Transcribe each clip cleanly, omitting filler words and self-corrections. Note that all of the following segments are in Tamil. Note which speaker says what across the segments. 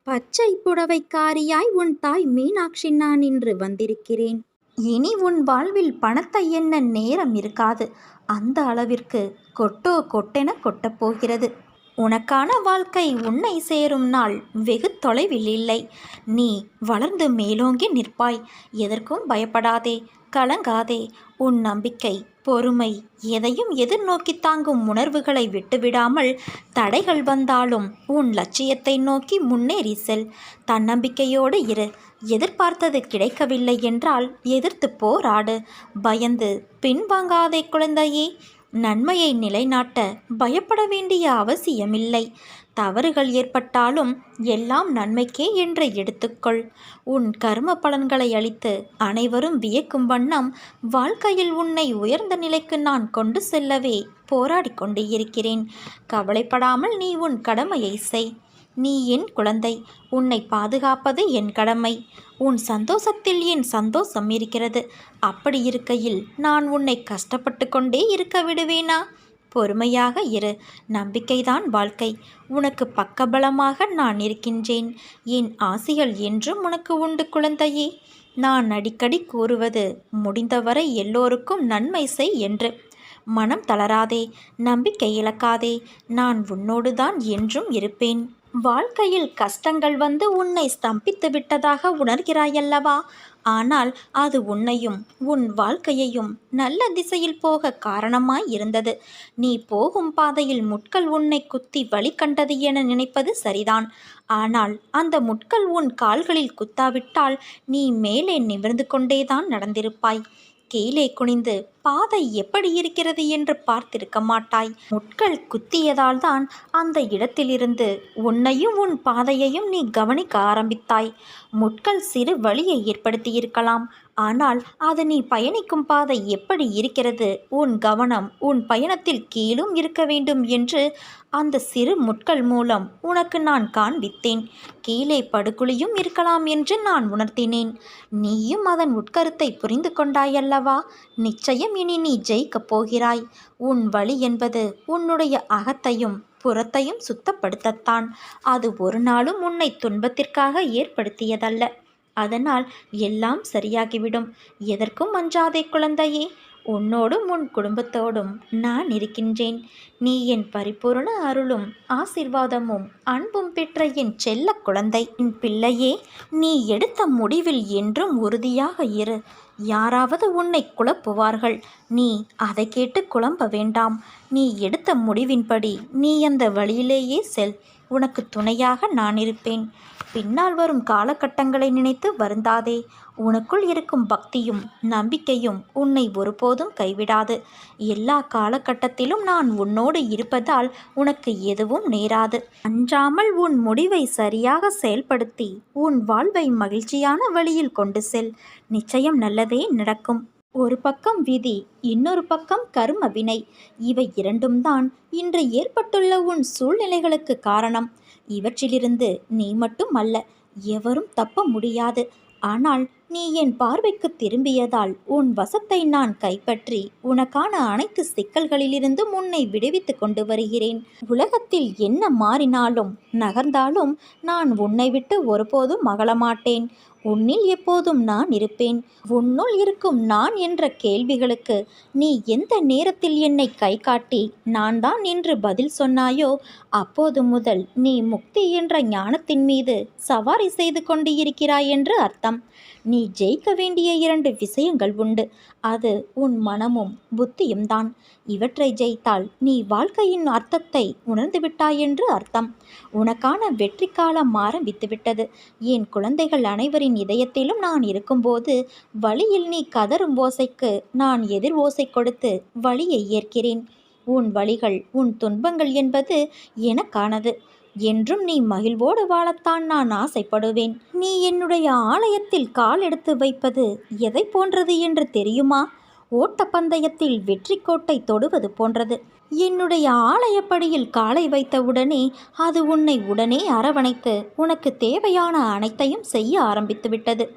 Speaker 1: பச்சை புடவைக்காரியாய் உன் தாய் மீனாட்சி நான் இன்று வந்திருக்கிறேன். இனி உன் வாழ்வில் பணத்தை எண்ண நேரம் இருக்காது. அந்த அளவிற்கு கொட்டோ கொட்டென கொட்டப்போகிறது. உனக்கான வாழ்க்கை உன்னை சேரும் நாள் வெகு தொலைவில் இல்லை. நீ வளர்ந்து மேலோங்கி நிற்பாய். எதற்கும் பயப்படாதே, கலங்காதே. உன் நம்பிக்கை, பொறுமை, எதையும் எதிர்நோக்கி தாங்கும் உணர்வுகளை விட்டுவிடாமல் தடைகள் வந்தாலும் உன் லட்சியத்தை நோக்கி முன்னேறி செல். தன்னம்பிக்கையோடு இரு. எதிர்பார்த்தது கிடைக்கவில்லை என்றால் எதிர்த்து போராடு. பயந்து பின்வாங்காதே குழந்தையே. நன்மையை நிலைநாட்ட பயப்பட வேண்டிய அவசியமில்லை. தவறுகள் ஏற்பட்டாலும் எல்லாம் நன்மைக்கே என்று எடுத்துக்கொள். உன் கர்ம பலன்களை அளித்து அனைவரும் வியக்கும் வண்ணம் வாழ்க்கையில் உன்னை உயர்ந்த நிலைக்கு நான் கொண்டு செல்லவே போராடி கொண்டு இருக்கிறேன். கவலைப்படாமல் நீ உன் கடமையை செய். நீ என் குழந்தை. உன்னை பாதுகாப்பது என் கடமை. உன் சந்தோஷத்தில் என் சந்தோஷம் இருக்கிறது. அப்படி இருக்கையில் நான் உன்னை கஷ்டப்பட்டு கொண்டே இருக்க விடுவேனா? பொறுமையாக இரு. நம்பிக்கைதான் வாழ்க்கை. உனக்கு பக்கபலமாக நான் இருக்கின்றேன். என் ஆசிகள் என்றும் உனக்கு உண்டு குழந்தையே. நான் அடிக்கடி கூறுவது முடிந்தவரை எல்லோருக்கும் நன்மை செய் என்று. மனம் தளராதே, நம்பிக்கை இழக்காதே. நான் உன்னோடு தான் என்றும் இருப்பேன். வாழ்க்கையில் கஷ்டங்கள் வந்து உன்னை ஸ்தம்பித்து விட்டதாக உணர்கிறாயல்லவா? ஆனால் அது உன்னையும் உன் வாழ்க்கையையும் நல்ல திசையில் போக காரணமாய் இருந்தது. நீ போகும் பாதையில் முட்கள் உன்னை குத்தி வழி கண்டது என நினைப்பது சரிதான். ஆனால் அந்த முட்கள் உன் கால்களில் குத்தாவிட்டால் நீ மேலே நிமிர்ந்து கொண்டேதான் நடந்திருப்பாய். கீழே குனிந்து பாதை எப்படி இருக்கிறது என்று பார்த்திருக்க மாட்டாய். முட்கள் குத்தியதால் தான் அந்த இடத்திலிருந்து உன்னையும் உன் பாதையையும் நீ கவனிக்க ஆரம்பித்தாய். முட்கள் சிறு வழியை ஏற்படுத்தியிருக்கலாம். ஆனால் அது நீ பயணிக்கும் பாதை எப்படி இருக்கிறது, உன் கவனம் உன் பயணத்தில் கீழும் இருக்க வேண்டும் என்று அந்த சிறு முட்கள் மூலம் உனக்கு நான் காண்பித்தேன். கீழே படுகுழியும் இருக்கலாம் என்று நான் உணர்த்தினேன். நீயும் அதன் உட்கருத்தை புரிந்து கொண்டாயல்லவா? நிச்சயம் இனி நீ ஜெயிக்கப் போகிறாய். உன் வழி என்பது உன்னுடைய அகத்தையும் புறத்தையும் சுத்தப்படுத்தத்தான். அது ஒரு நாளும் உன்னை துன்பத்திற்காக ஏற்படுத்தியதல்ல. அதனால் எல்லாம் சரியாகிவிடும். எதற்கும் அஞ்சாதே குழந்தையே. உன்னோடும் உன் குடும்பத்தோடும் நான் இருக்கின்றேன். நீ என் பரிபூர்ண அருளும் ஆசீர்வாதமும் அன்பும் பெற்ற என் செல்ல குழந்தை. என் பிள்ளையே, நீ எடுத்த முடிவில் என்றும் உறுதியாக இரு. யாராவது உன்னை குழப்புவார்கள். நீ அதை கேட்டு குழம்ப வேண்டாம். நீ எடுத்த முடிவின்படி நீ அந்த வழியிலேயே செல். உனக்கு துணையாக நான் இருப்பேன். பின்னால் வரும் காலகட்டங்களை நினைத்து வருந்தாதே. உனக்குள் இருக்கும் பக்தியும் நம்பிக்கையும் உன்னை ஒருபோதும் கைவிடாது. எல்லா காலகட்டத்திலும் நான் உன்னோடு இருப்பதால் உனக்கு எதுவும் நேராது. அஞ்சாமல் உன் முடிவை சரியாக செயல்படுத்தி உன் வாழ்வை மகிழ்ச்சியான வழியில் கொண்டு செல். நிச்சயம் நல்லதே நடக்கும். ஒரு பக்கம் விதி, இன்னொரு பக்கம் கர்ம வினை. இவை இரண்டும் தான் இன்று ஏற்பட்டுள்ள உன் சூழ்நிலைகளுக்கு காரணம். இவற்றிலிருந்து நீ மட்டும் அல்ல, எவரும் தப்ப முடியாது. ஆனால் நீ என் பார்வைக்கு திரும்பியதால் உன் வசத்தை நான் கைப்பற்றி உனக்கான அனைத்து சிக்கல்களிலிருந்தும் உன்னை விடுவித்து கொண்டு வருகிறேன். உலகத்தில் என்ன மாறினாலும் நகர்ந்தாலும் நான் உன்னை விட்டு ஒருபோதும் அகலமாட்டேன். உன்னில் எப்போதும் நான் இருப்பேன். உன்னுள் இருக்கும் நான் என்ற கேள்விகளுக்கு நீ எந்த நேரத்தில் என்னை கை காட்டி நான் தான் என்று பதில் சொன்னாயோ அப்போது முதல் நீ முக்தி என்ற ஞானத்தின் மீது சவாரி செய்து கொண்டு இருக்கிறாய் என்று அர்த்தம். நீ ஜெயிக்க வேண்டிய 2 விஷயங்கள் உண்டு. அது உன் மனமும் புத்தியும் தான். இவற்றை ஜெயித்தால் நீ வாழ்க்கையின் அர்த்தத்தை உணர்ந்து விட்டாய் என்று அர்த்தம். உனக்கான வெற்றி காலம் ஆரம்பித்துவிட்டது. என் குழந்தைகள் அனைவரின் இதயத்திலும் நான் இருக்கும்போது வழியில் நீ கதறும் ஓசைக்கு நான் எதிர் ஓசை கொடுத்து வழியை ஏற்கிறேன். உன் வழிகள் உன் துன்பங்கள் என்பது எனக்கானது. என்றும் நீ மகிழ்வோடு வாழத்தான் நான் ஆசைப்படுவேன். நீ என்னுடைய ஆலயத்தில் கால் எடுத்து வைப்பது எதை போன்றது என்று தெரியுமா? ஓட்டப்பந்தயத்தில் வெற்றி கோட்டை தொடுவது போன்றது. என்னுடைய ஆலயப்படியில் காலை வைத்தவுடனே அது உன்னை உடனே அரவணைத்து உனக்கு தேவையான அனைத்தையும் செய்ய ஆரம்பித்து விட்டது.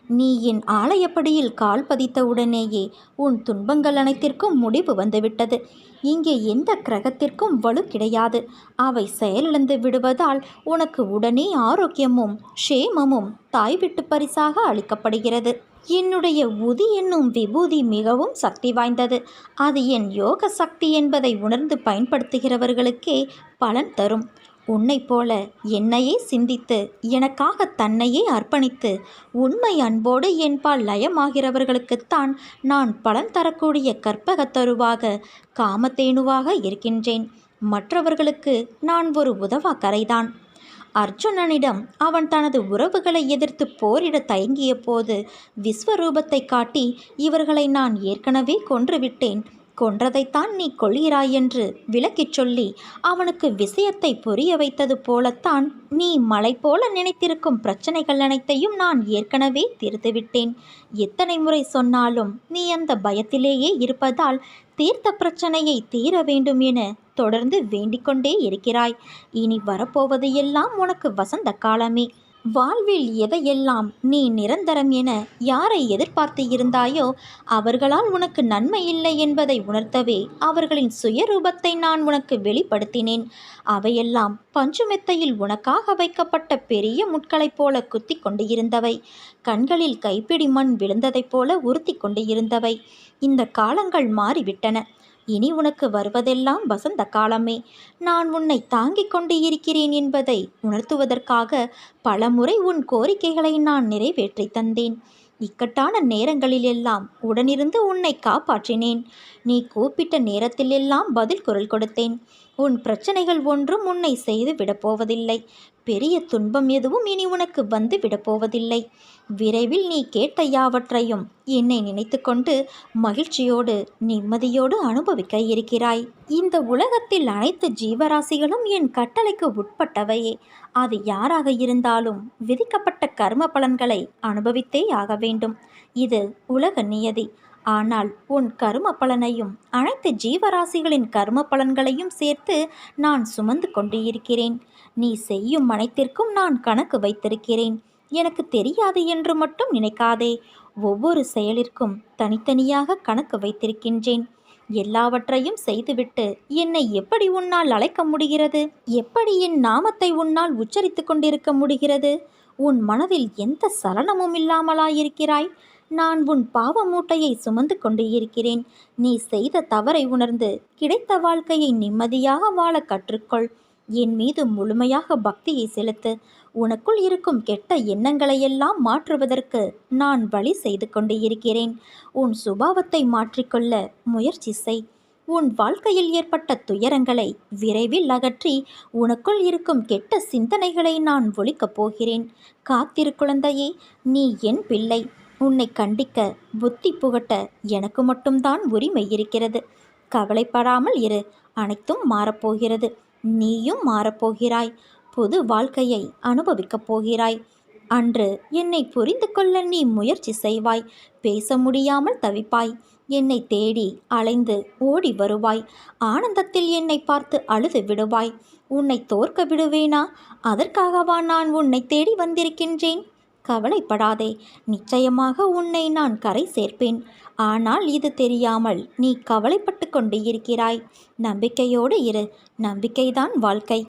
Speaker 1: நீ என் ஆலயப்படியில் கால் பதித்த உடனேயே உன் துன்பங்கள் அனைத்திற்கும் முடிவு வந்துவிட்டது. இங்கே எந்த கிரகத்திற்கும் வலு கிடையாது. அவை செயலிழந்து விடுவதால் உனக்கு உடனே ஆரோக்கியமும் க்ஷேமமும் தாய் விட்டு பரிசாக அளிக்கப்படுகிறது. என்னுடைய உதி என்னும் விபூதி மிகவும் சக்தி வாய்ந்தது. அது என் யோக சக்தி என்பதை உணர்ந்து பயன்படுத்துகிறவர்களுக்கே பலன் தரும். உன்னைப் போல என்னையே சிந்தித்து எனக்காக தன்னையே அர்ப்பணித்து உண்மை அன்போடு என்பால் லயமாகிறவர்களுக்குத்தான் நான் பலன் தரக்கூடிய கற்பகத்தருவாக காமத்தேனுவாக இருக்கின்றேன். மற்றவர்களுக்கு நான் ஒரு உதவா கரைதான். அர்ஜுனனிடம் அவன் தனது உறவுகளை எதிர்த்து போரிட தயங்கிய போது விஸ்வரூபத்தை காட்டி, இவர்களை நான் ஏற்கனவே கொன்றுவிட்டேன், கொன்றதைத்தான் நீ கொள்கிறாய் என்று விளக்கிச் சொல்லி அவனுக்கு விஷயத்தை புரிய வைத்தது போலத்தான் நீ மலை போல நினைத்திருக்கும் பிரச்சனைகள் அனைத்தையும் நான் ஏற்கனவே தீர்த்துவிட்டேன். எத்தனை முறை சொன்னாலும் நீ அந்த பயத்திலேயே இருப்பதால் தீர்த்த பிரச்சனையை தீர வேண்டும் என தொடர்ந்து வேண்டிக்கொண்டே இருக்கிறாய். இனி வரப்போவது எல்லாம் உனக்கு வசந்த காலமே. வாழ்வில் எதையெல்லாம் நீ நிரந்தரம் என யாரை எதிர்பார்த்து இருந்தாயோ அவர்களால் உனக்கு நன்மை இல்லை என்பதை உணர்த்தவே அவர்களின் சுயரூபத்தை நான் உனக்கு வெளிப்படுத்தினேன். அவையெல்லாம் பஞ்சுமெத்தையில் உனக்காக வைக்கப்பட்ட பெரிய முட்களைப் போல குத்தி கொண்டு இருந்தவை. கண்களில் கைப்பிடி மண் விழுந்ததைப் போல உறுத்தி கொண்டு இருந்தவை. இந்த காலங்கள் மாறிவிட்டன. இனி உனக்கு வருவதெல்லாம் வசந்த காலமே. நான் உன்னை தாங்கிக் கொண்டு இருக்கிறேன் என்பதை உணர்த்துவதற்காக பலமுறை உன் கோரிக்கைகளை நான் நிறைவேற்றி தந்தேன். இக்கட்டான நேரங்களிலெல்லாம் உடனிருந்து உன்னை காப்பாற்றினேன். நீ கூப்பிட்ட நேரத்திலெல்லாம் பதில் குரல் கொடுத்தேன். உன் பிரச்சனைகள் ஒன்றும் உன்னை செய்து விடப்போவதில்லை. பெரிய துன்பம் எதுவும் இனி உனக்கு வந்து விடப்போவதில்லை. விரைவில் நீ கேட்ட யாவற்றையும் என்னை நினைத்து கொண்டு மகிழ்ச்சியோடு நிம்மதியோடு அனுபவிக்க இருக்கிறாய். இந்த உலகத்தில் அனைத்து ஜீவராசிகளும் என் கட்டளைக்கு உட்பட்டவையே. அது யாராக இருந்தாலும் விதிக்கப்பட்ட கர்ம பலன்களை அனுபவித்தே ஆக வேண்டும். இது உலக நியதி. ஆனால் உன் கர்ம பலனையும் அனைத்து ஜீவராசிகளின் கர்ம பலன்களையும் சேர்த்து நான் சுமந்து கொண்டு இருக்கிறேன். நீ செய்யும் அனைத்திற்கும் நான் கணக்கு வைத்திருக்கிறேன். எனக்கு தெரியாது என்று மட்டும் நினைக்காதே. ஒவ்வொரு செயலிற்கும் தனித்தனியாக கணக்கு வைத்திருக்கின்றேன். எல்லாவற்றையும் செய்துவிட்டு என்னை எப்படி உன்னால் அழைக்க முடிகிறது? எப்படி என் நாமத்தை உன்னால் உச்சரித்து கொண்டிருக்க முடிகிறது? உன் மனதில் எந்த சலனமும் இல்லாமலாயிருக்கிறாய்? நான் உன் பாவ மூட்டையை சுமந்து கொண்டு இருக்கிறேன். நீ செய்த தவறை உணர்ந்து கிடைத்த வாழ்க்கையை நிம்மதியாக வாழ கற்றுக்கொள். என் மீது முழுமையாக பக்தியை செலுத்து. உனக்குள் இருக்கும் கெட்ட எண்ணங்களையெல்லாம் மாற்றுவதற்கு நான் வழி செய்து கொண்டு இருக்கிறேன். உன் சுபாவத்தை மாற்றிக்கொள்ள முயற்சி செய். உன் வாழ்க்கையில் ஏற்பட்ட துயரங்களை விரைவில் அகற்றி உனக்குள் இருக்கும் கெட்ட சிந்தனைகளை நான் ஒழிக்கப் போகிறேன். காத்திரு குழந்தையே, நீ என் பிள்ளை. உன்னை கண்டிக்க புத்தி புகட்ட எனக்கு மட்டும்தான் உரிமை இருக்கிறது. கவலைப்படாமல் இரு. அனைத்தும் மாறப்போகிறது. நீயும் மாறப்போகிறாய். புது வாழ்க்கையை அனுபவிக்கப் போகிறாய். அன்று என்னை புரிந்து கொள்ள நீ முயற்சி செய்வாய். பேச முடியாமல் தவிப்பாய். என்னை தேடி அலைந்து ஓடி வருவாய். ஆனந்தத்தில் என்னை பார்த்து அழுது விடுவாய். உன்னை தோற்க விடுவேனா? அதற்காகவா நான் உன்னை தேடி வந்திருக்கின்றேன்? கவலைப்படாதே. நிச்சயமாக உன்னை நான் கரை சேர்ப்பேன். ஆனால் இது தெரியாமல் நீ கவலைப்பட்டு கொண்டு இருக்கிறாய். நம்பிக்கையோடு இரு. நம்பிக்கைதான் வாழ்க்கை.